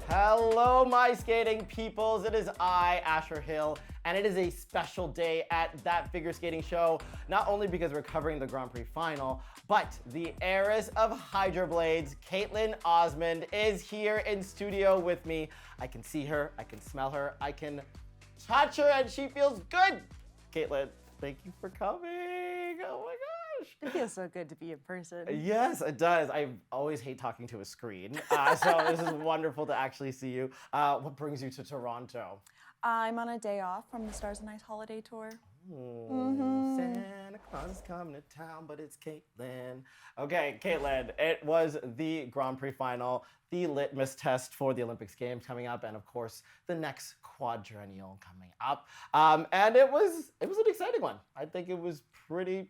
Hello, my skating peoples. It is I, Asher Hill, and it is a special day at That Figure Skating Show, not only because we're covering the Grand Prix Final, but the heiress of Hydra Blades, Kaetyln Osmond, is here in studio with me. I can see her, I can smell her, I can touch her, and she feels good. Kaetyln, thank you for coming. Oh my gosh. It feels so good to be in person. Yes, it does. I always hate talking to a screen, so this is wonderful to actually see you. What brings you to Toronto? I'm on a day off from the Stars and Ice holiday tour. Santa Claus is coming to town, but it's Kaetyln. Okay, Kaetyln, it was the Grand Prix Final, the litmus test for the Olympics Games coming up, and of course, the next quadrennial coming up. And it was an exciting one. I think it was pretty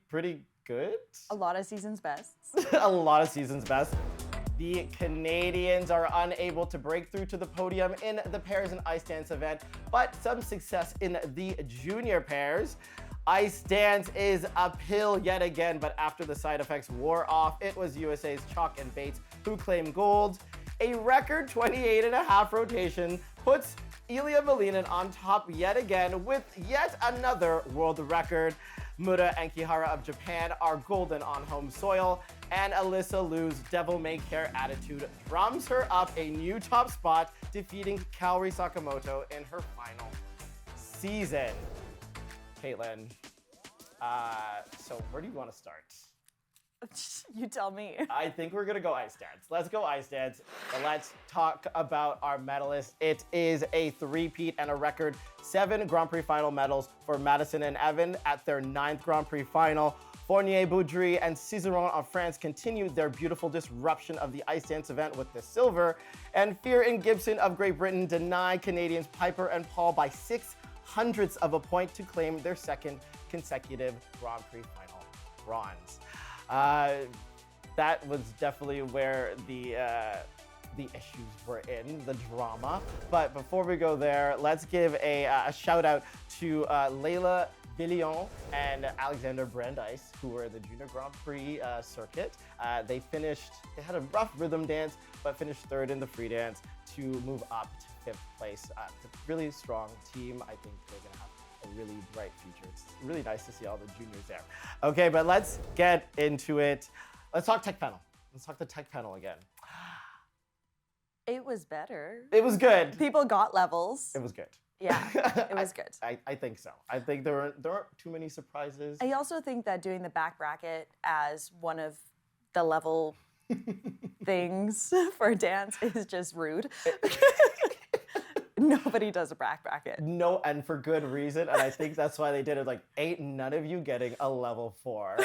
good. A lot of season's best. A lot of season's best. The Canadians are unable to break through to the podium in the pairs and ice dance event, but some success in the junior pairs. Ice dance is uphill yet again, but after the side effects wore off, it was USA's Chock and Bates who claimed gold. A record 28.5 rotation puts Ilia Malinin on top yet again with yet another world record. Miura Kihara of Japan are golden on home soil, and Alysa Liu's devil-may-care attitude drums her up a new top spot, defeating Kaori Sakamoto in her final season. Kaetyln, so where do you want to start? You tell me. I think we're gonna go ice dance. Let's go ice dance. Let's talk about our medalists. It is a three-peat and a record 7 Grand Prix Final medals for Madison and Evan at their 9th Grand Prix Final. Fournier, Boudry, and Cizeron of France continued their beautiful disruption of the ice dance event with the silver. And Fear and Gibson of Great Britain deny Canadians Piper and Paul by 0.06 of a point to claim their 2nd consecutive Grand Prix Final bronze. That was definitely where the issues were in, the drama. But before we go there, let's give a shout out to Layla Villion and Alexander Brandeis, who were in the Junior Grand Prix circuit. They had a rough rhythm dance, but finished 3rd in the free dance to move up to 5th place. It's a really strong team. I think they're gonna have a really bright future. It's really nice to see all the juniors there. Okay, but let's get into it. Let's talk tech panel. Let's talk the tech panel again. It was better. It was good. People got levels. It was good. Yeah, it was good. I think so. I think there aren't too many surprises. I also think that doing the back bracket as one of the level things for dance is just rude. Nobody does a back bracket. No, and for good reason. And I think that's why they did it. Like, ain't none of you getting a level 4.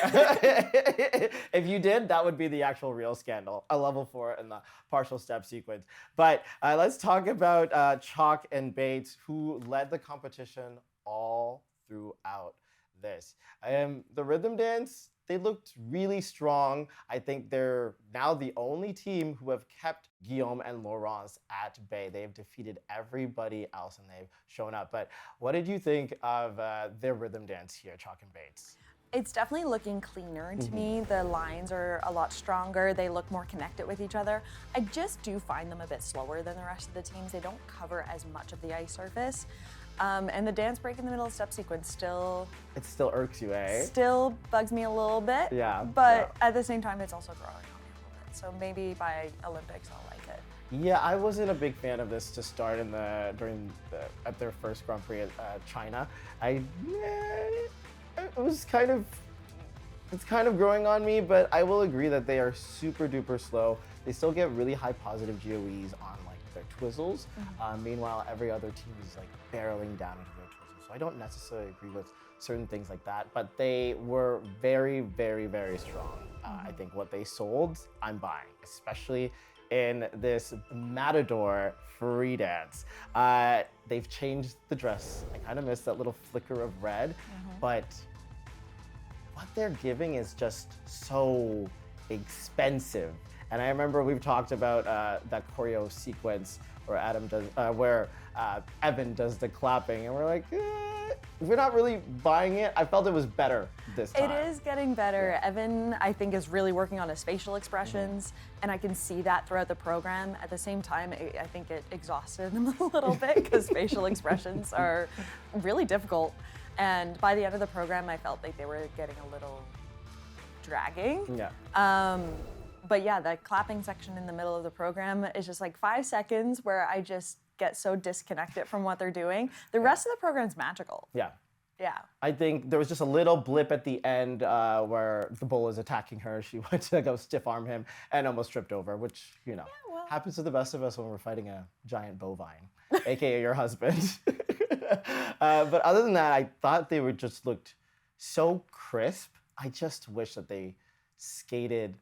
If you did, that would be the actual real scandal. A level 4 in the partial step sequence. But let's talk about Chock and Bates, who led the competition all throughout this. The rhythm dance, they looked really strong. I think they're now the only team who have kept Guillaume and Laurence at bay. They've defeated everybody else and they've shown up. But what did you think of their rhythm dance here, Chock and Bates? It's definitely looking cleaner to me. The lines are a lot stronger. They look more connected with each other. I just do find them a bit slower than the rest of the teams. They don't cover as much of the ice surface. And the dance break in the middle of step sequence still... It still irks you, eh? Still bugs me a little bit. Yeah. But at the same time, it's also growing on me a little bit. So maybe by Olympics, I'll like it. Yeah, I wasn't a big fan of this to start at their first Grand Prix at China. It's kind of growing on me, but I will agree that they are super duper slow. They still get really high positive GOEs on like their twizzles. Meanwhile, every other team is like barreling down into their twizzles. So I don't necessarily agree with certain things like that, but they were very, very, very strong. I think what they sold, I'm buying, especially in this Matador free dance. They've changed the dress. I kind of missed that little flicker of red, but what they're giving is just so expensive. And I remember we've talked about that choreo sequence where Evan does the clapping, and we're like, we're not really buying it. I felt it was better this time. It is getting better. Evan, I think, is really working on his facial expressions, and I can see that throughout the program. At the same time, I think it exhausted him a little bit because facial expressions are really difficult. And by the end of the program, I felt like they were getting a little dragging. Yeah. But yeah, the clapping section in the middle of the program is just like 5 seconds where I just get so disconnected from what they're doing. The rest of the program's magical. Yeah. Yeah. I think there was just a little blip at the end where the bull is attacking her. She went to go stiff arm him and almost tripped over, which, happens to the best of us when we're fighting a giant bovine, aka your husband. But other than that, I thought they just looked so crisp. I just wish that they skated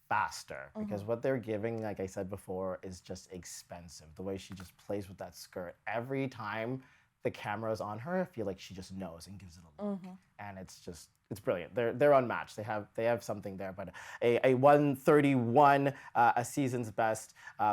faster because what they're giving, like I said before, is just expensive. The way she just plays with that skirt. Every time the camera's on her, I feel like she just knows and gives it a look. And it's brilliant. They're unmatched. They have something there, but a 131, a season's best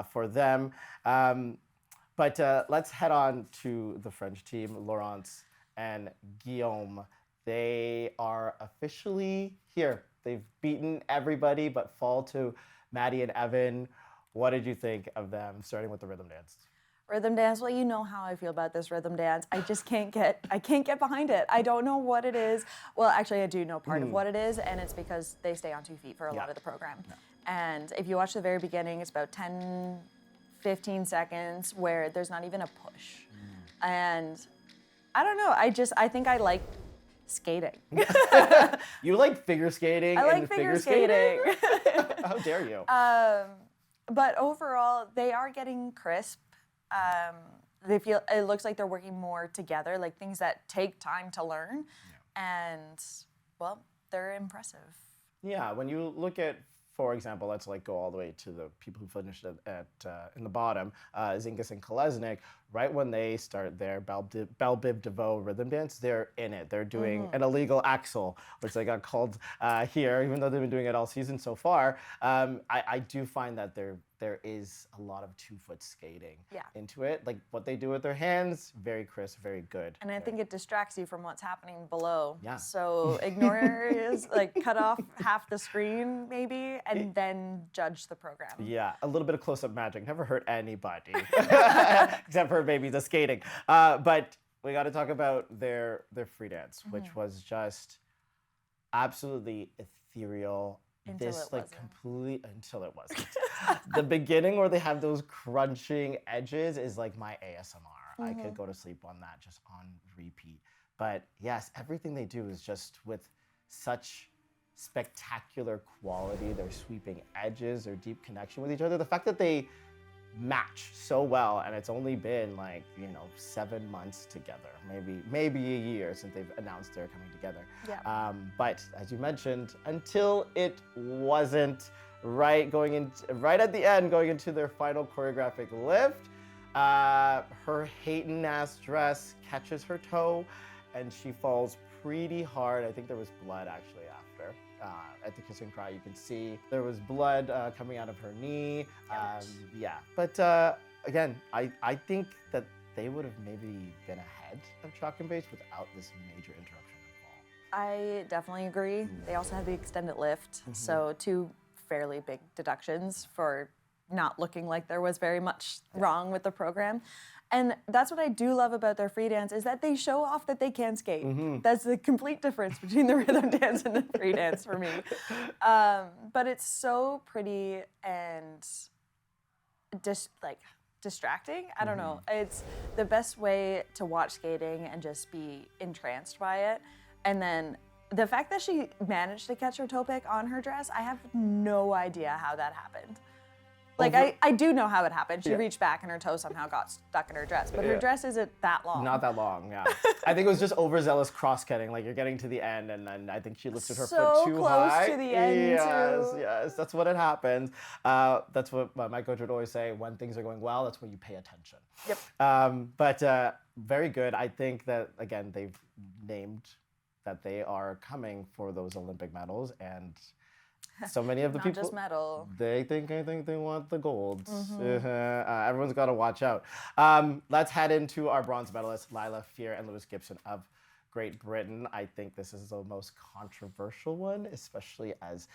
for them. But let's head on to the French team, Laurence and Guillaume. They are officially here. They've beaten everybody but fall to Maddie and Evan. What did you think of them, starting with the rhythm dance? Rhythm dance, well, you know how I feel about this rhythm dance. I just can't get behind it. I don't know what it is. Well, actually, I do know part of what it is, and it's because they stay on 2 feet for a lot of the program. And if you watch the very beginning, it's about 10, 15 seconds where there's not even a push. And I don't know, I think I like skating. You like figure skating? I like figure skating. How dare you? But overall, they are getting crisp. It looks like they're working more together, like things that take time to learn. And, well, they're impressive. Yeah, when you look at, for example, let's go all the way to the people who finished in the bottom, Zingas and Kolesnik. Right when they start their Belle Biv DeVoe rhythm dance, they're in it. They're doing an illegal axel, which they got called here, even though they've been doing it all season so far. I do find that there is a lot of 2-foot skating into it. Like what they do with their hands, very crisp, very good. And I think it distracts you from what's happening below. Yeah. So ignore areas, cut off half the screen maybe, and then judge the program. Yeah, a little bit of close-up magic never hurt anybody, except for maybe the skating. But we got to talk about their free dance, which was just absolutely ethereal. Until It wasn't. The beginning where they have those crunching edges is like my ASMR. I could go to sleep on that just on repeat. But yes, everything they do is just with such spectacular quality. Their sweeping edges, their deep connection with each other. The fact that they match so well, and it's only been 7 months together, maybe a year since they've announced they're coming together. Yeah. But as you mentioned, until it wasn't right at the end, going into their final choreographic lift, her Hayton-ass dress catches her toe, and she falls pretty hard. I think there was blood actually after. At the kiss and cry, you can see there was blood coming out of her knee. But again, I think that they would have maybe been ahead of Chock and Base without this major interruption in fall. I definitely agree. They also had the extended lift, so 2 fairly big deductions for not looking like there was very much wrong with the program. And that's what I do love about their free dance is that they show off that they can skate. That's the complete difference between the rhythm dance and the free dance for me. But it's so pretty and distracting. I don't know. It's the best way to watch skating and just be entranced by it. And then the fact that she managed to catch her toe pick on her dress, I have no idea how that happened. I do know how it happened. She reached back and her toe somehow got stuck in her dress, but her dress isn't that long. Not that long, yeah. I think it was just overzealous cross-cutting. You're getting to the end, and then I think she lifted her foot too high. So close to the end, too. Yes, that's what had happened. That's what my coach would always say, when things are going well, that's when you pay attention. Yep. But very good. I think that, again, they've named that they are coming for those Olympic medals, and so many of the Not people, just medal. I think they want the gold. Everyone's got to watch out. Let's head into our bronze medalists, Lila Fear and Lewis Gibson of Great Britain. I think this is the most controversial one, especially as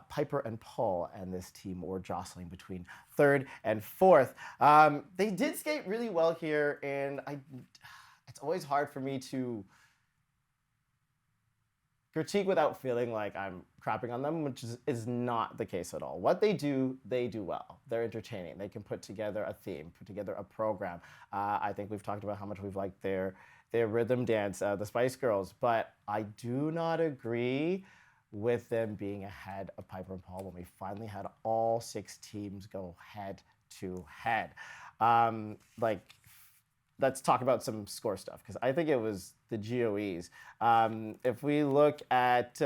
Piper and Paul and this team were jostling between third and fourth. They did skate really well here, and it's always hard for me to critique without feeling like I'm crapping on them, which is not the case at all. What they do well. They're entertaining. They can put together a theme, put together a program. I think we've talked about how much we've liked their rhythm dance, the Spice Girls, but I do not agree with them being ahead of Piper and Paul when we finally had all 6 teams go head to head. Let's talk about some score stuff, because I think it was the GOEs. If we look at,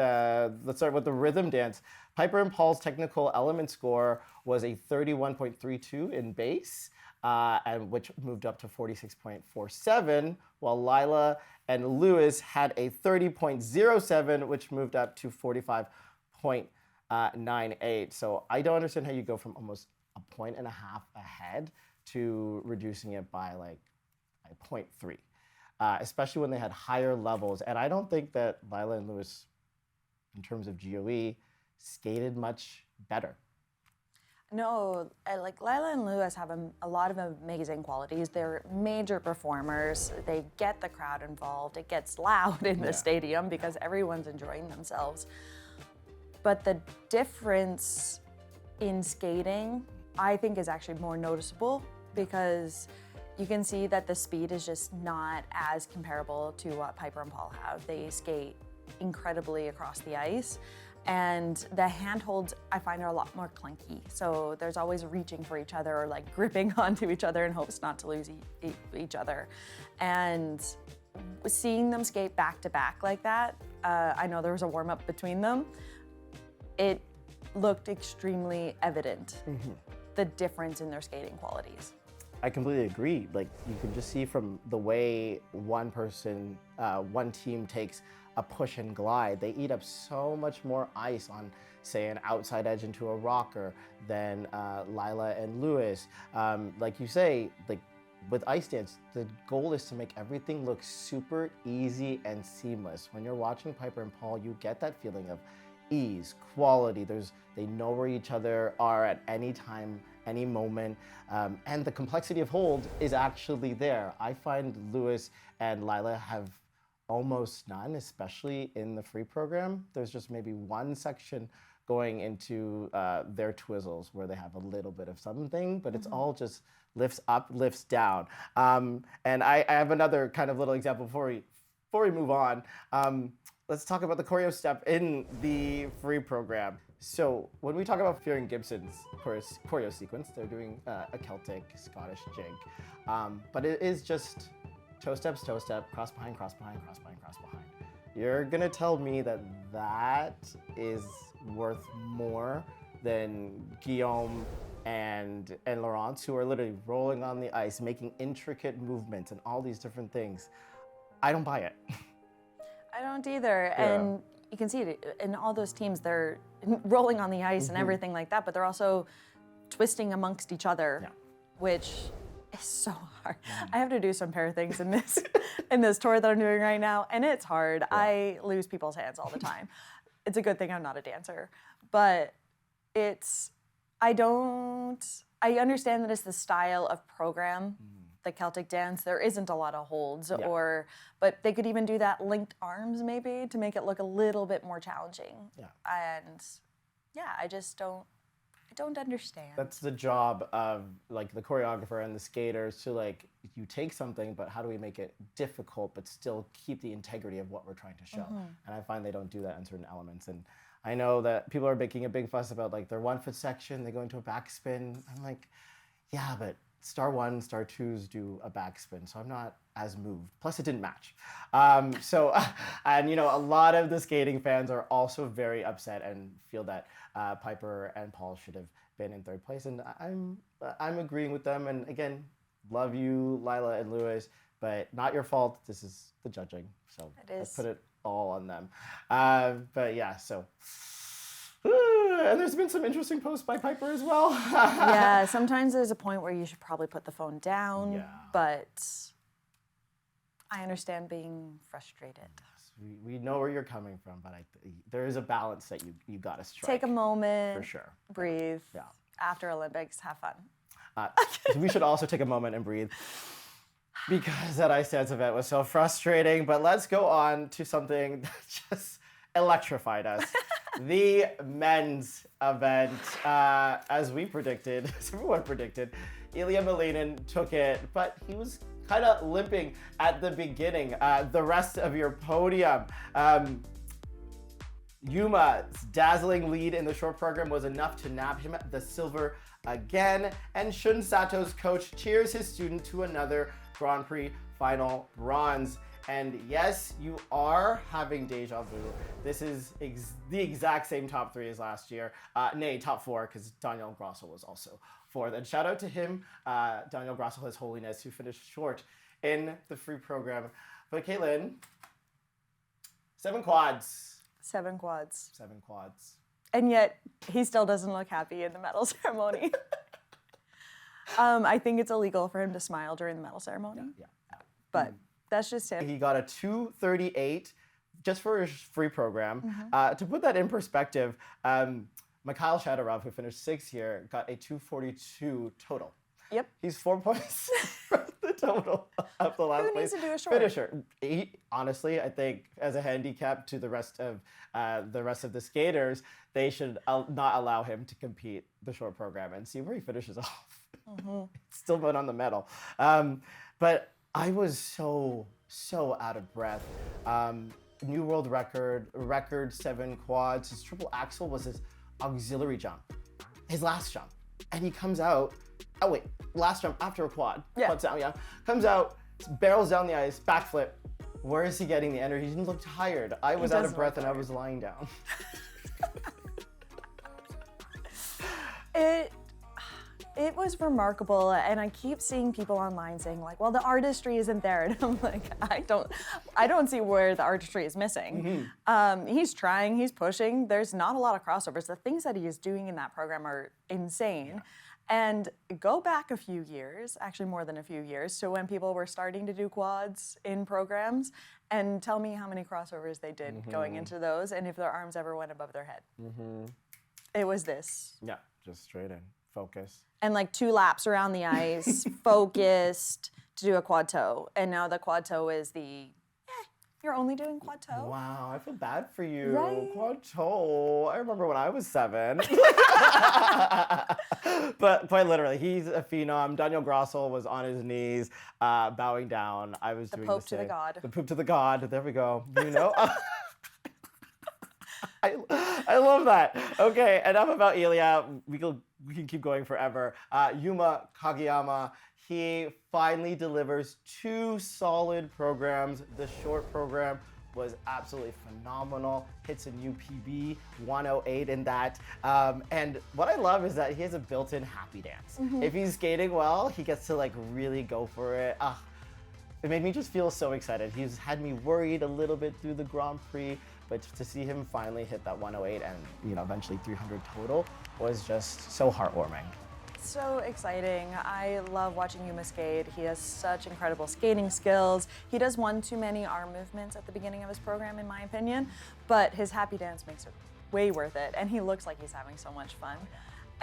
let's start with the rhythm dance. Piper and Paul's technical element score was a 31.32 in base, and which moved up to 46.47, while Lila and Lewis had a 30.07, which moved up to 45.98. So I don't understand how you go from almost a point and a half ahead to reducing it by like 0.3, especially when they had higher levels. And I don't think that Lila and Lewis, in terms of GOE, skated much better. No, like Lila and Lewis have a lot of amazing qualities. They're major performers. They get the crowd involved. It gets loud in the stadium because everyone's enjoying themselves. But the difference in skating, I think, is actually more noticeable because you can see that the speed is just not as comparable to what Piper and Paul have. They skate incredibly across the ice. And the handholds, I find, are a lot more clunky. So there's always reaching for each other or like gripping onto each other in hopes not to lose each other. And seeing them skate back to back like that, I know there was a warm up between them. It looked extremely evident, the difference in their skating qualities. I completely agree. Like, you can just see from the way one team takes a push and glide, they eat up so much more ice on, say, an outside edge into a rocker than Lila and Lewis. Like you say, like with ice dance, the goal is to make everything look super easy and seamless. When you're watching Piper and Paul, you get that feeling of ease, quality. They know where each other are at any time, any moment, and the complexity of hold is actually there. I find Lewis and Lila have almost none, especially in the free program. There's just maybe one section going into their twizzles where they have a little bit of something, but it's all just lifts up, lifts down. And I have another kind of little example before we move on. Let's talk about the choreo step in the free program. So when we talk about Fear and Gibson's choreo sequence, they're doing a Celtic Scottish jig, but it is just toe step, cross behind, cross behind, cross behind, cross behind. You're gonna tell me that that is worth more than Guillaume and Laurence, who are literally rolling on the ice, making intricate movements and all these different things. I don't buy it. I don't either. Yeah. And you can see it in all those teams, they're rolling on the ice and everything like that, but they're also twisting amongst each other, which is so hard. I have to do some pair things in this tour that I'm doing right now, and it's hard. I lose people's hands all the time. It's a good thing I'm not a dancer, but I understand that it's the style of program, the Celtic dance. There isn't a lot of holds, but they could even do that linked arms maybe to make it look a little bit more challenging. And I just don't understand. That's the job of like the choreographer and the skaters to like, you take something, but how do we make it difficult but still keep the integrity of what we're trying to show? And I find they don't do that in certain elements. And I know that people are making a big fuss about like their 1 foot section, they go into a backspin. I'm like, yeah, but star 1, star 2s do a backspin, so I'm not as moved. Plus, it didn't match. And you know, a lot of the skating fans are also very upset and feel that Piper and Paul should have been in third place, and I'm agreeing with them. And again, love you, Lila and Lewis, but not your fault. This is the judging, so I put it all on them. But yeah, so And there's been some interesting posts by Piper as well. Yeah, sometimes there's a point where you should probably put the phone down, but I understand being frustrated. We know where you're coming from, but there is a balance that you got to strike. Take a moment. For sure. Breathe. Yeah. After Olympics, have fun. We should also take a moment and breathe because that ice dance event was so frustrating. But let's go on to something that just electrified us. The men's event, as we predicted, as everyone predicted, Ilia Malinin took it, but he was kind of limping at the beginning. The rest of your podium, Yuma's dazzling lead in the short program was enough to nab him the silver again, and Shun Sato's coach cheers his student to another Grand Prix Final bronze. And yes, you are having deja vu. This is the exact same top 3 as last year. Nay, top 4, because Daniel Grosso was also 4th. And shout out to him, Daniel Grosso, His Holiness, who finished short in the free program. But Kaetyln, 7 quads. 7 quads. 7 quads. And yet, he still doesn't look happy in the medal ceremony. I think it's illegal for him to smile during the medal ceremony. Yeah. But that's just it. He got a 2:38 just for his free program. To put that in perspective, Mikhail Shadorov, who finished 6th here, got a 2:42 total. Yep. He's 4 points from the total of the last place Who needs to do a short? finisher. Honestly, I think as a handicap to the rest of the skaters, they should not allow him to compete the short program and see where he finishes off. Still vote on the medal. But I was so out of breath. New world record 7 quads. His triple axel was his auxiliary jump, his last jump. And he comes out, last jump after a quad. Yeah. Quads down, comes out, barrels down the ice, backflip. Where is he getting the energy? He didn't look tired. I was out of breath and I was lying down. It was remarkable, and I keep seeing people online saying like, well, the artistry isn't there, and I'm like, I don't see where the artistry is missing. He's trying, he's pushing, there's not a lot of crossovers. The things that he is doing in that program are insane. And go back a few years, actually more than a few years, to when people were starting to do quads in programs, and tell me how many crossovers they did going into those, and if their arms ever went above their head. It was this. Yeah, just straight in, focus. And like 2 laps around the ice, focused to do a quad toe. And now the quad toe is you're only doing quad toe. Wow, I feel bad for you. Right? Quad toe. I remember when I was 7. But quite literally, he's a phenom. Daniel Grosso was on his knees, bowing down. I was doing the Pope to the same. God. The poop to the God. There we go. You know? I love that. Okay, enough about Ilia. We can keep going forever. Yuma Kageyama, he finally delivers 2 solid programs. The short program was absolutely phenomenal. Hits a new PB, 108 in that. And what I love is that he has a built-in happy dance. If he's skating well, he gets to like really go for it. It made me just feel so excited. He's had me worried a little bit through the Grand Prix, but to see him finally hit that 108 and eventually 300 total was just so heartwarming. So exciting. I love watching Yuma skate. He has such incredible skating skills. He does one too many arm movements at the beginning of his program, in my opinion, but his happy dance makes it way worth it, and he looks like he's having so much fun.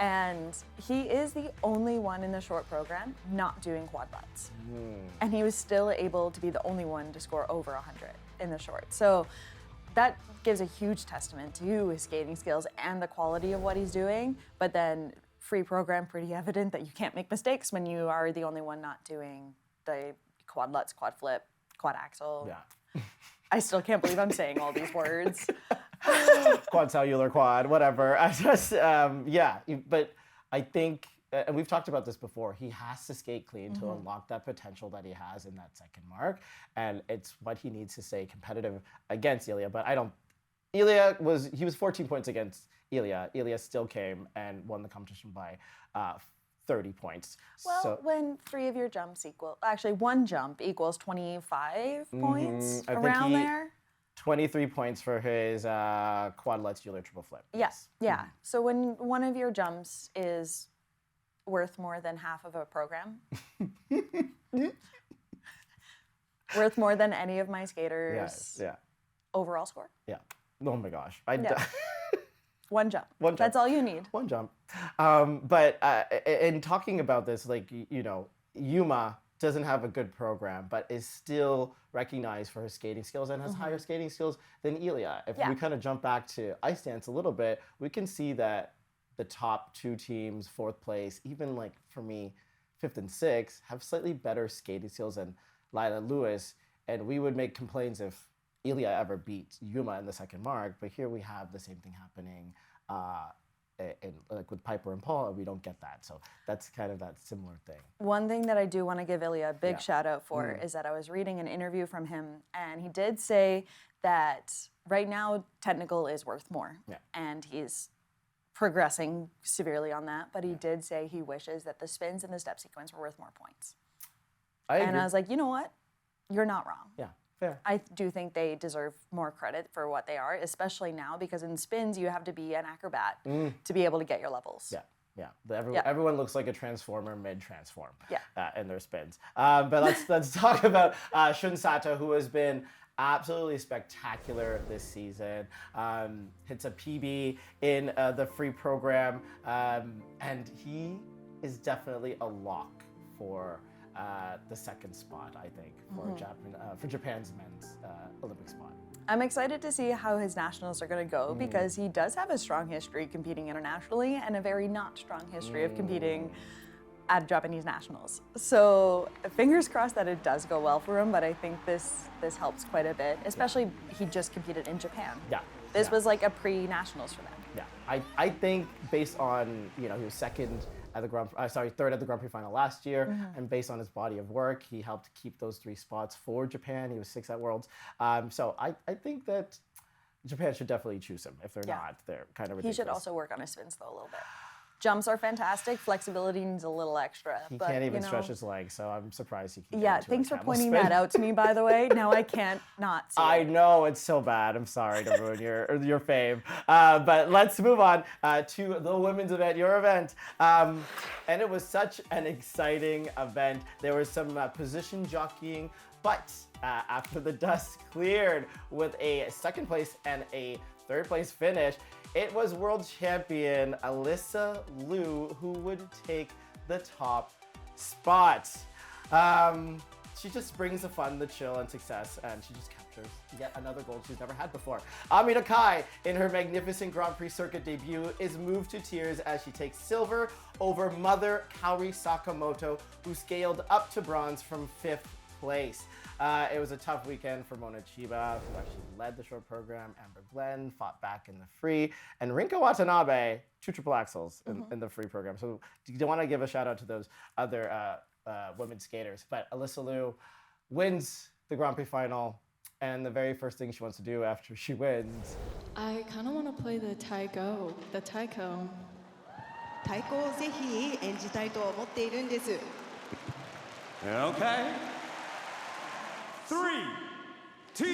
And he is the only one in the short program not doing quad butts. And he was still able to be the only one to score over 100 in the short. So that gives a huge testament to his skating skills and the quality of what he's doing. But then free program, pretty evident that you can't make mistakes when you are the only one not doing the quad lutz, quad flip, quad axel. Yeah. I still can't believe I'm saying all these words. Quad cellular quad, whatever. I just, but I think, and we've talked about this before, he has to skate clean to unlock that potential that he has in that second mark. And it's what he needs to stay competitive against Ilia. But he was 14 points against Ilia. Ilia still came and won the competition by 30 points. Well, so, when 3 of your jumps one jump equals 25 points, around there. 23 points for his quad lutz Euler triple flip. Yes, yeah. So when one of your jumps is worth more than half of a program, worth more than any of my skaters' overall score. Yeah. Oh my gosh. One jump. One jump. That's all you need. One jump. But in talking about this, like, Yuma doesn't have a good program, but is still recognized for his skating skills and has higher skating skills than Ilia. If we kind of jump back to ice dance a little bit, we can see that the top two teams, fourth place, even like for me, fifth and sixth, have slightly better skating skills than Lila Lewis. And we would make complaints if Ilia ever beat Yuma in the second mark, but here we have the same thing happening like with Piper and Paul, and we don't get that. So that's kind of that similar thing. One thing that I do want to give Ilia a big shout out for is that I was reading an interview from him, and he did say that right now technical is worth more, and he's progressing severely on that, but he did say he wishes that the spins and the step sequence were worth more points. I agree. And I was like, you know what? You're not wrong. Yeah. Fair. I do think they deserve more credit for what they are, especially now, because in spins you have to be an acrobat to be able to get your levels. Yeah. Everyone looks like a transformer mid-transform in their spins. But let's talk about Shun Sato, who has been absolutely spectacular this season. Hits a PB in the free program, and he is definitely a lock for the second spot, I think, for Japan's men's Olympic spot. I'm excited to see how his nationals are going to go because he does have a strong history competing internationally and a very not strong history of competing at Japanese nationals. So fingers crossed that it does go well for him, but I think this helps quite a bit, especially he just competed in Japan. This was like a pre-nationals for them. I think based on, he was third at the Grand Prix Final last year, and based on his body of work, he helped keep those 3 spots for Japan. He was 6th at Worlds. So I think that Japan should definitely choose him. If they're not, they're kind of ridiculous. He should also work on his spins though a little bit. Jumps are fantastic. Flexibility needs a little extra. He can't even stretch his legs, so I'm surprised he can. Yeah, thanks for pointing that out to me, by the way. Now I can't not see I it. know, it's so bad. I'm sorry to ruin your fame. But let's move on to the women's event, your event. And it was such an exciting event. There was some position jockeying, but after the dust cleared with a second place and a third place finish, it was world champion Alysa Liu who would take the top spot. She just brings the fun, the chill, and success, and she just captures yet another gold she's never had before. Ami Nakai, in her magnificent Grand Prix circuit debut, is moved to tears as she takes silver over mother Kaori Sakamoto, who scaled up to bronze from 5th place. It was a tough weekend for Mona Chiba, who actually led the short program. Amber Glenn fought back in the free, and Rinka Watanabe, 2 triple axels in the free program. So you want to give a shout out to those other women's skaters. But Alysa Liu wins the Grand Prix Final, and the very first thing she wants to do after she wins, I kind of want to play the taiko. 太鼓をぜひ演じたいと思っているんです。 Okay. 3, 2,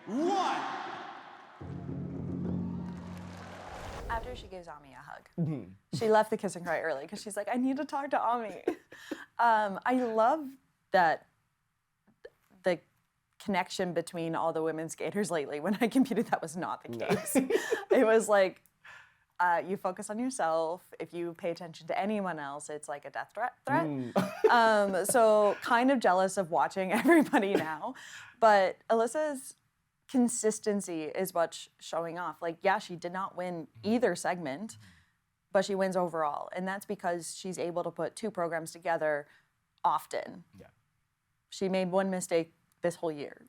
1. After she gives Ami a hug, she left the kiss and cry early because she's like, I need to talk to Ami. I love that the connection between all the women skaters lately. When I competed, that was not the case. It was like, you focus on yourself. If you pay attention to anyone else, it's like a death threat. So kind of jealous of watching everybody now. But Alyssa's consistency is what's showing off. Like, yeah, she did not win either segment, but she wins overall. And that's because she's able to put 2 programs together often. Yeah. She made 1 mistake this whole year.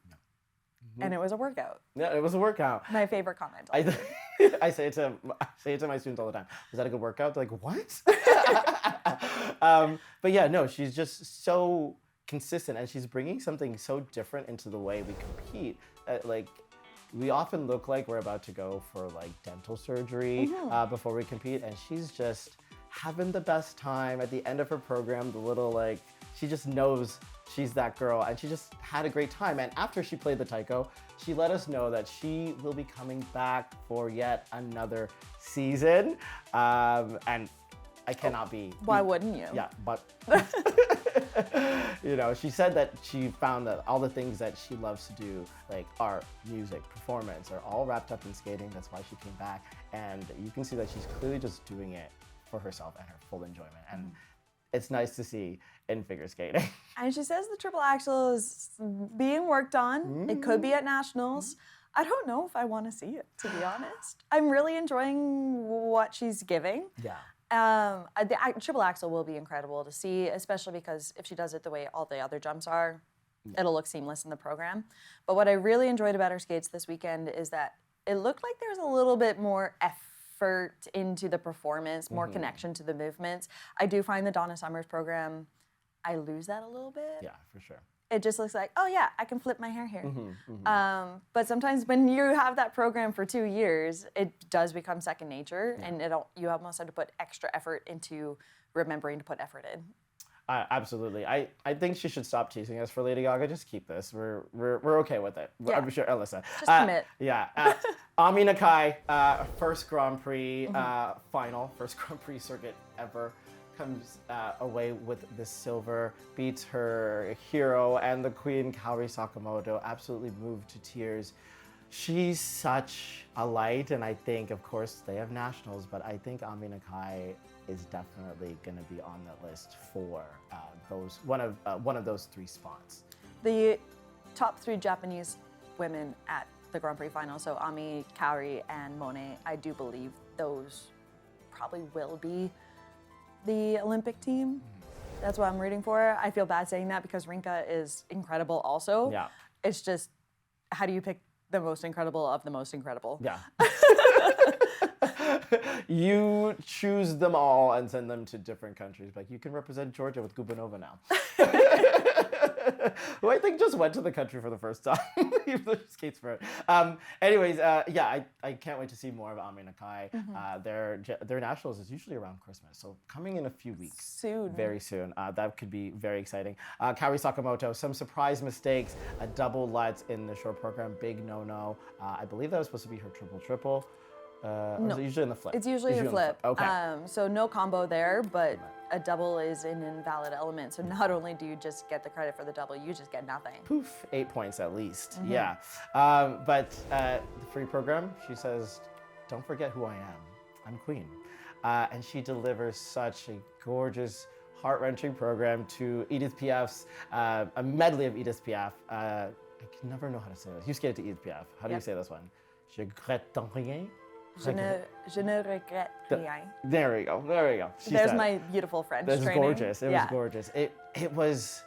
And it was a workout. Yeah, it was a workout. My favorite comment. I say it to my students all the time. Was that a good workout? They're like, what? But yeah, no, she's just so consistent, and she's bringing something so different into the way we compete. Like, we often look like we're about to go for like dental surgery before we compete, and she's just having the best time at the end of her program. The little she just knows she's that girl, and she just had a great time. And after she played the taiko, she let us know that she will be coming back for yet another season. And I cannot be. Why wouldn't you? Yeah, but you know, she said that she found that all the things that she loves to do, like art, music, performance, are all wrapped up in skating. That's why she came back, and you can see that she's clearly just doing it for herself and her full enjoyment. And it's nice to see in figure skating. And she says the triple axel is being worked on. It could be at nationals. I don't know if I want to see it, to be honest. I'm really enjoying what she's giving. Yeah. The triple axel will be incredible to see, especially because if she does it the way all the other jumps are, it'll look seamless in the program. But what I really enjoyed about her skates this weekend is that it looked like there was a little bit more effort into the performance, more connection to the movements. I do find the Donna Summers program, I lose that a little bit. Yeah, for sure. It just looks like, oh yeah, I can flip my hair here. But sometimes when you have that program for 2 years, it does become second nature, and you almost have to put extra effort into remembering to put effort in. Absolutely. I think she should stop teasing us for Lady Gaga. Just keep this. We're okay with it. Yeah. I'm sure, Alyssa. Just commit. Yeah. Ami Nakai, first Grand Prix final, first Grand Prix circuit ever, comes away with the silver, beats her hero and the queen, Kaori Sakamoto, absolutely moved to tears. She's such a light, and I think, of course, they have nationals, but I think Ami Nakai is definitely going to be on the list for one of those 3 spots. The top 3 Japanese women at the Grand Prix final, so Ami, Kaori, and Monet, I do believe those probably will be the Olympic team. That's what I'm rooting for. I feel bad saying that because Rinka is incredible also. Yeah. It's just, how do you pick the most incredible of the most incredible? Yeah. You choose them all and send them to different countries. Like, you can represent Georgia with Gubanova now. Who I think just went to the country for the first time, even though she skates for it. Anyways, yeah, I can't wait to see more of Ami Nakai. Their nationals is usually around Christmas, so coming in a few weeks. Soon. Very soon. That could be very exciting. Kaori Sakamoto, some surprise mistakes, a double lutz in the short program, big no-no. I believe that was supposed to be her triple-triple. Or is it usually in the flip? It's usually a flip. Okay. So no combo there, but a double is an invalid element. So not only do you just get the credit for the double, you just get nothing. Poof, 8 points at least. Yeah. But the free program, she says, don't forget who I am. I'm queen. And she delivers such a gorgeous, heart-wrenching program to Edith Piaf's, a medley of Edith Piaf. I can never know how to say this. You skated to Edith Piaf. How do you say this one? Je regrette rien? Je ne regrette rien. There we go. There we go. There's my beautiful French training. It was gorgeous. It was gorgeous. It was,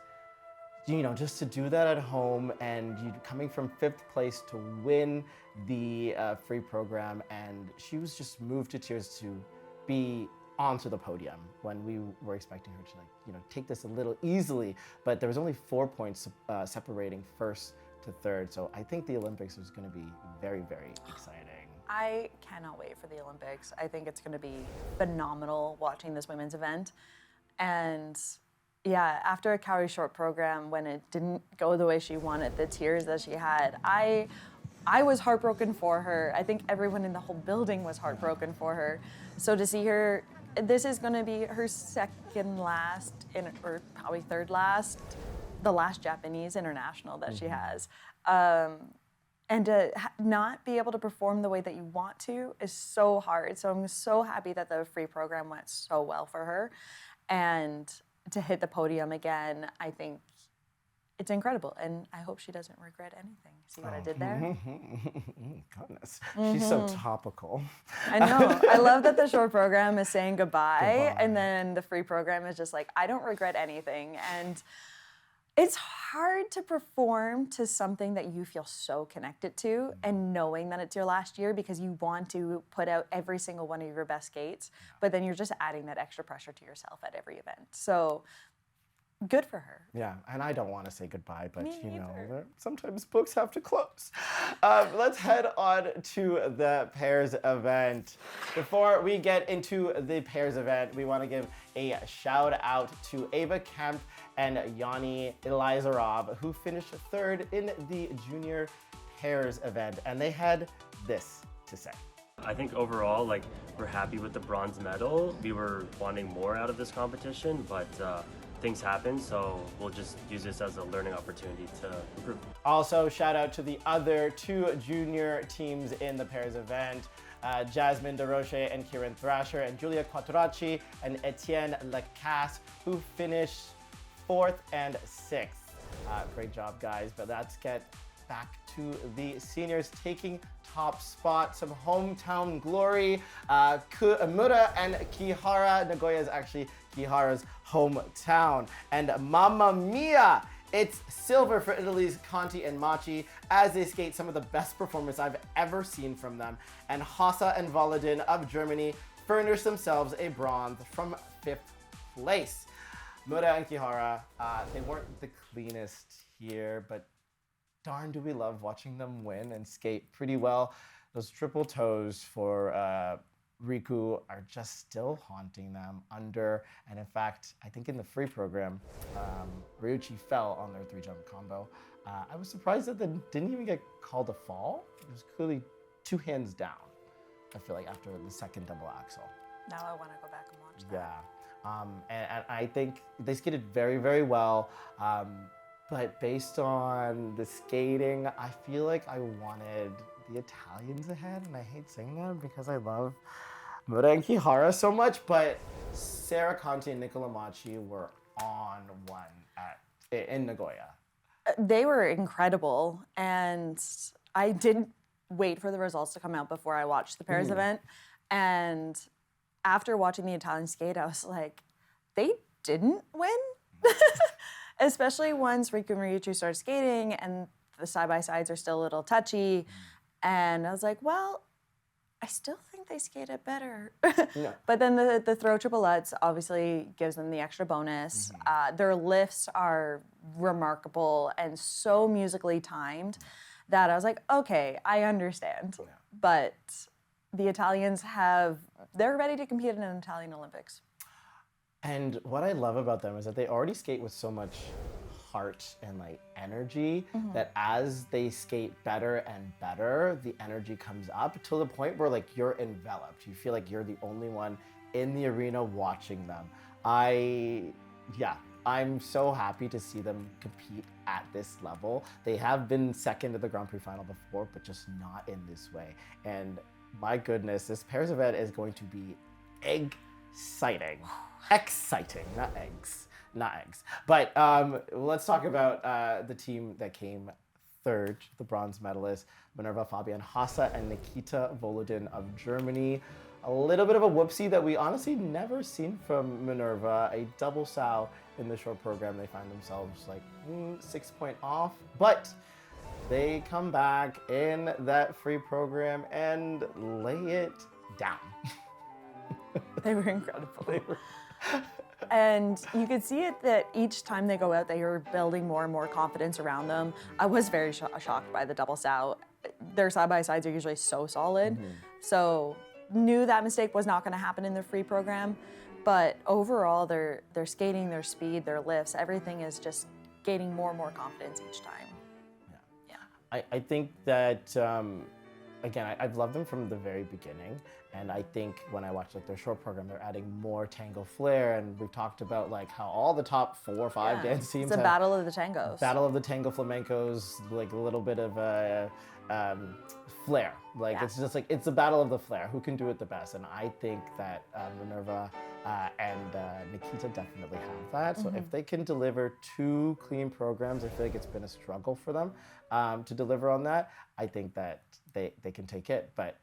you know, just to do that at home, and you coming from 5th place to win the free program, and she was just moved to tears to be onto the podium when we were expecting her to, like, you know, take this a little easily, but there was only 4 points separating 1st to 3rd, so I think the Olympics is going to be very, very exciting. I cannot wait for the Olympics. I think it's going to be phenomenal watching this women's event. And yeah, after a Kaori short program, when it didn't go the way she wanted, the tears that she had, I was heartbroken for her. I think everyone in the whole building was heartbroken for her. So to see her, this is going to be her 2nd last, or probably 3rd last, the last Japanese international that she has. And to not be able to perform the way that you want to is so hard. So I'm so happy that the free program went so well for her. And to hit the podium again, I think it's incredible. And I hope she doesn't regret anything. See what I did there? Goodness, she's so topical. I know. I love that the short program is saying goodbye. And then the free program is just like, I don't regret anything. And it's hard to perform to something that you feel so connected to, and knowing that it's your last year because you want to put out every single one of your best skates, but then you're just adding that extra pressure to yourself at every event. So Good for her. Yeah, and I don't want to say goodbye, but Me you know, either. sometimes books have to close. Let's head on to the pairs event. Before we get into the pairs event, we want to give a shout out to Ava Kemp and Yanni Elizarov, who finished third in the junior pairs event, and they had this to say. I think overall, like, we're happy with the bronze medal. We were wanting more out of this competition, but things happen, so we'll just use this as a learning opportunity to improve. Also, shout out to the other two junior teams in the pairs event, Jasmine DeRoche and Kieran Thrasher, and Julia Quattrocchi and Etienne Lacasse, who finished 4th and 6th. Great job, guys, but let's get back to the seniors taking top spot, some hometown glory. Miura and Kihara. Nagoya is actually Kihara's hometown. And Mamma Mia! It's silver for Italy's Conti and Machi as they skate some of the best performance I've ever seen from them. And Hassa and Malinin of Germany furnished themselves a bronze from 5th place. Miura and Kihara, they weren't the cleanest here, but darn do we love watching them win and skate pretty well. Those triple toes for Riku are just still haunting them under, and in fact, I think in the free program, Ryuichi fell on their 3-jump combo. I was surprised that they didn't even get called a fall. It was clearly 2 hands down, I feel like, after the second double axel. Now I want to go back and watch that. Yeah, and I think they skated very, very well. But based on the skating, I feel like I wanted the Italians ahead, and I hate saying that because I love Miura and Kihara so much, but Sarah Conti and Nicola Machi were on one in Nagoya. They were incredible, and I didn't wait for the results to come out before I watched the pairs event. And after watching the Italian skate, I was like, they didn't win? Especially once Riku and Ryuichi started skating and the side-by-sides are still a little touchy. And I was like, well, I still think they skated better. Yeah. But then the throw triplets obviously gives them the extra bonus. Their lifts are remarkable and so musically timed that I was like, okay, I understand. Yeah. But the Italians they're ready to compete in an Italian Olympics. And what I love about them is that they already skate with so much heart and like energy that as they skate better and better, the energy comes up to the point where like you're enveloped. You feel like you're the only one in the arena watching them. I'm so happy to see them compete at this level. They have been second at the Grand Prix Final before, but just not in this way. And my goodness, this pairs event is going to be exciting. Exciting, not eggs. But let's talk about the team that came third, the bronze medalists, Minerva Fabian Hassa and Nikita Volodin of Germany. A little bit of a whoopsie that we honestly never seen from Minerva, a double sow in the short program. They find themselves like 6 point off, but they come back in that free program and lay it down. They were incredible. And you could see it that each time they go out, they are building more and more confidence around them. I was very shocked by the double sow. Their side-by-sides are usually so solid. So knew that mistake was not going to happen in the free program. But overall, their skating, their speed, their lifts, everything is just gaining more and more confidence each time. Yeah. I think that, again, I've loved them from the very beginning. And I think when I watched like their short program, they're adding more tango flair. And we've talked about like how all the top 4 or 5 dance teams It's a battle of the tangos. Battle of the tango flamencos, like a little bit of a flair. Like it's just like, it's a battle of the flair. Who can do it the best? And I think that Minerva and Nikita definitely have that. So if they can deliver 2 clean programs, I feel like it's been a struggle for them to deliver on that. I think that they can take it. But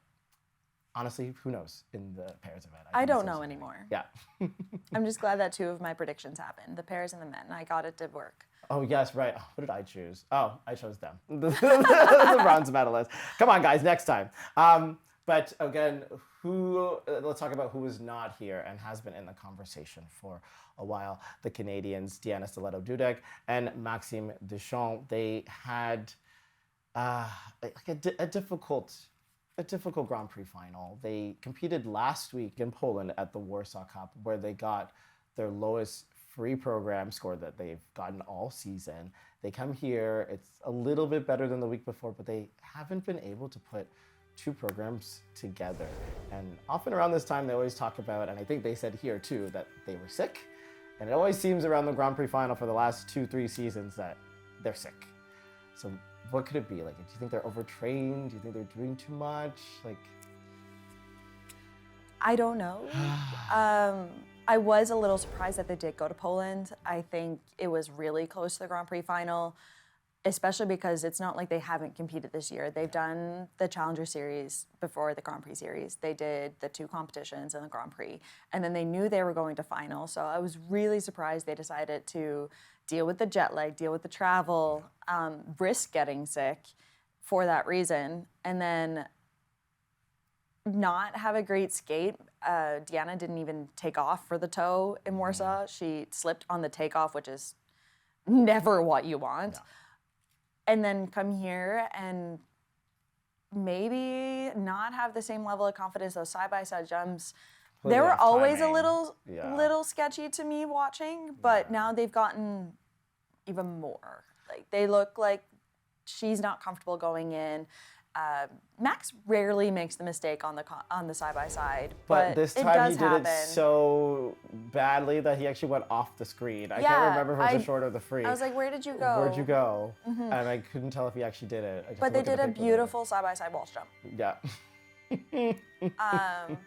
honestly, who knows in the pairs event? I don't know anymore. Yeah. I'm just glad that 2 of my predictions happened, the pairs and the men. I got it to work. Oh, yes, right. Oh, what did I choose? Oh, I chose them. The bronze medalists. Come on, guys, next time. But again, let's talk about who is not here and has been in the conversation for a while. The Canadians, Diana Stiletto-Dudek and Maxime Deschamps, they had a difficult Grand Prix final. They competed last week in Poland at the Warsaw Cup, where they got their lowest free program score that they've gotten all season. They come here, it's a little bit better than the week before, but they haven't been able to put two programs together. And often around this time, they always talk about, and I think they said here too, that they were sick. And it always seems around the Grand Prix final for the last 2-3 seasons that they're sick. So what could it be? Like, do you think they're overtrained? Do you think they're doing too much? Like, I don't know. I was a little surprised that they did go to Poland. I think it was really close to the Grand Prix final, especially because it's not like they haven't competed this year. They've done the Challenger Series before the Grand Prix Series. They did the 2 competitions and the Grand Prix, and then they knew they were going to final. So I was really surprised they decided to deal with the jet lag, deal with the travel, risk getting sick for that reason, and then not have a great skate. Diana didn't even take off for the toe in Warsaw. She slipped on the takeoff, which is never what you want. No. And then come here and maybe not have the same level of confidence. Those side-by-side jumps, they were always a little sketchy to me watching, but now they've gotten even more. Like, they look like she's not comfortable going in. Max rarely makes the mistake on the side-by-side, but this it time does he did happen. it so badly that he actually went off the screen. I can't remember if it was the short or the free. I was like, where did you go? Where'd you go? And I couldn't tell if he actually did it. I just But they looked at did the a picture. beautiful side-by-side wall jump. Yeah.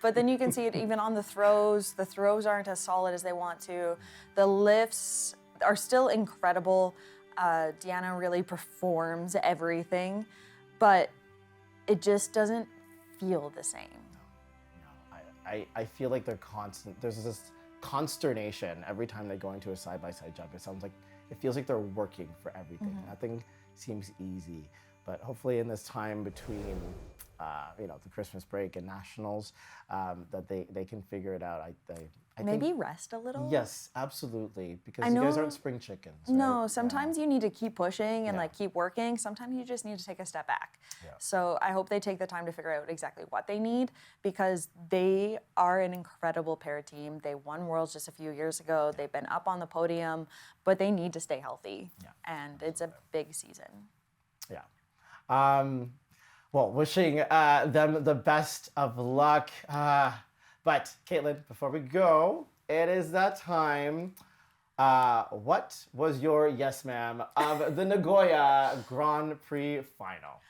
But then you can see it even on the throws. The throws aren't as solid as they want to. The lifts are still incredible. Diana really performs everything, but it just doesn't feel the same. No, I feel like they're constant. There's this consternation every time they go into a side-by-side jump. It feels like they're working for everything. Nothing seems easy. But hopefully in this time between the Christmas break and nationals, that they can figure it out. I Maybe think, rest a little? yes, absolutely, because I you guys know- aren't spring chickens. Right? No, sometimes you need to keep pushing and Yeah. like keep working. Sometimes you just need to take a step back. Yeah. So I hope they take the time to figure out exactly what they need, because they are an incredible pair team. They won Worlds just a few years ago. They've been up on the podium, but they need to stay healthy. Yeah. And it's a big season. Yeah. Well, wishing them the best of luck. But Kaetyln, before we go, it is that time. What was your yes, ma'am, of the Nagoya Grand Prix Final?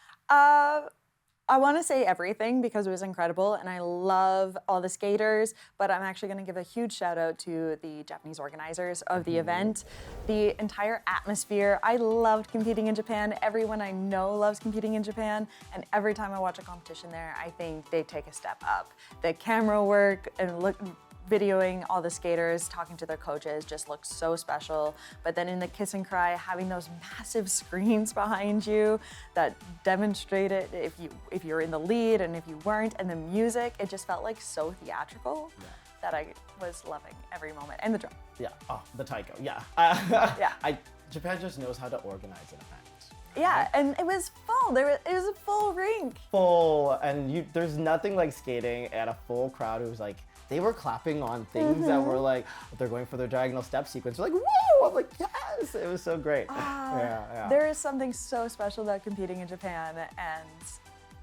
I want to say everything because it was incredible and I love all the skaters, but I'm actually going to give a huge shout out to the Japanese organizers of the event. The entire atmosphere, I loved competing in Japan. Everyone I know loves competing in Japan, and every time I watch a competition there, I think they take a step up. The camera work and videoing all the skaters, talking to their coaches just looks so special. But then in the kiss and cry, having those massive screens behind you that demonstrate it if you're in the lead and if you weren't, and the music, it just felt like so theatrical that I was loving every moment. And the drum. Yeah. Oh, the taiko. Yeah. Yeah. Japan just knows how to organize an event. Yeah, and it was full. It was a full rink. Full, and there's nothing like skating at a full crowd who's like, they were clapping on things that were like, they're going for their diagonal step sequence. They're like, woo! I'm like, yes! It was so great. Yeah. There is something so special about competing in Japan, and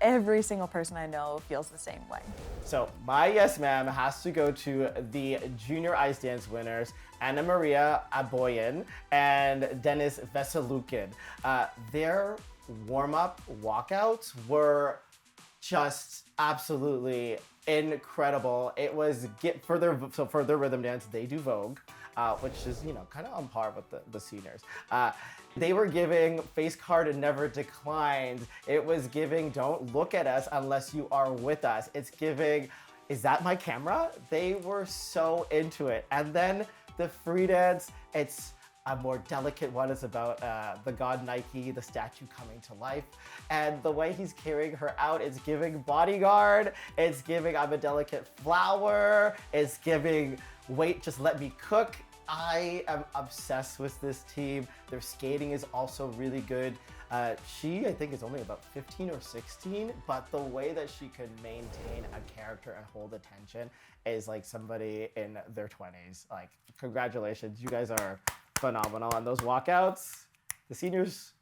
every single person I know feels the same way. So my yes ma'am has to go to the junior ice dance winners, Anna Maria Aboyan and Denis Veselukin. Their warm-up walkouts were just absolutely incredible. It was for their rhythm dance, they do Vogue, which is kind of on par with the seniors. They were giving face card never declined. It was giving don't look at us unless you are with us. It's giving, is that my camera? They were so into it. And then the free dance, it's A more delicate one is about the god Nike, the statue coming to life. And the way he's carrying her out, it's giving bodyguard, it's giving I'm a delicate flower, it's giving wait, just let me cook. I am obsessed with this team. Their skating is also really good. She, I think, is only about 15 or 16, but the way that she can maintain a character and hold attention is like somebody in their 20s. Like, congratulations, you guys are phenomenal. And those walkouts, the seniors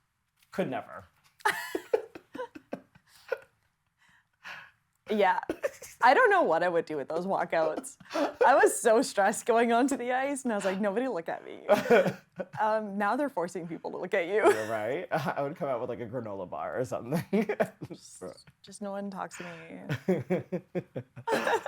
could never. Yeah, I don't know what I would do with those walkouts. I was so stressed going onto the ice, and I was like, nobody look at me. Now they're forcing people to look at you. You're right. I would come out with like a granola bar or something. Just no one talks to me.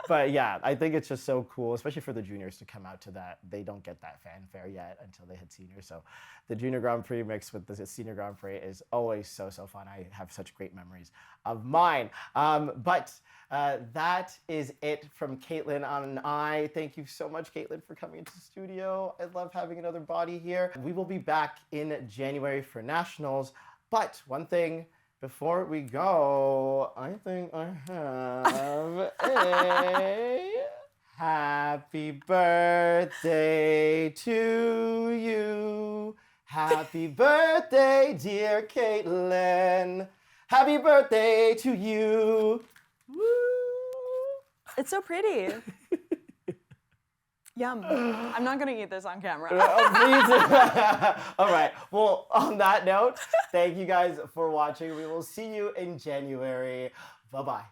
But yeah, I think it's just so cool, especially for the juniors to come out to that. They don't get that fanfare yet until they hit seniors. So the Junior Grand Prix mixed with the Senior Grand Prix is always so fun. I have such great memories of mine. But that is it from Kaetyln and I. Thank you so much, Kaetyln, for coming into the studio. I love having another body here. We will be back in January for Nationals. But one thing before we go, I think I have a happy birthday to you. Happy birthday, dear Kaetyln. Happy birthday to you. Woo! It's so pretty. Yum. I'm not gonna eat this on camera. All right. Well, on that note, thank you guys for watching. We will see you in January. Bye-bye.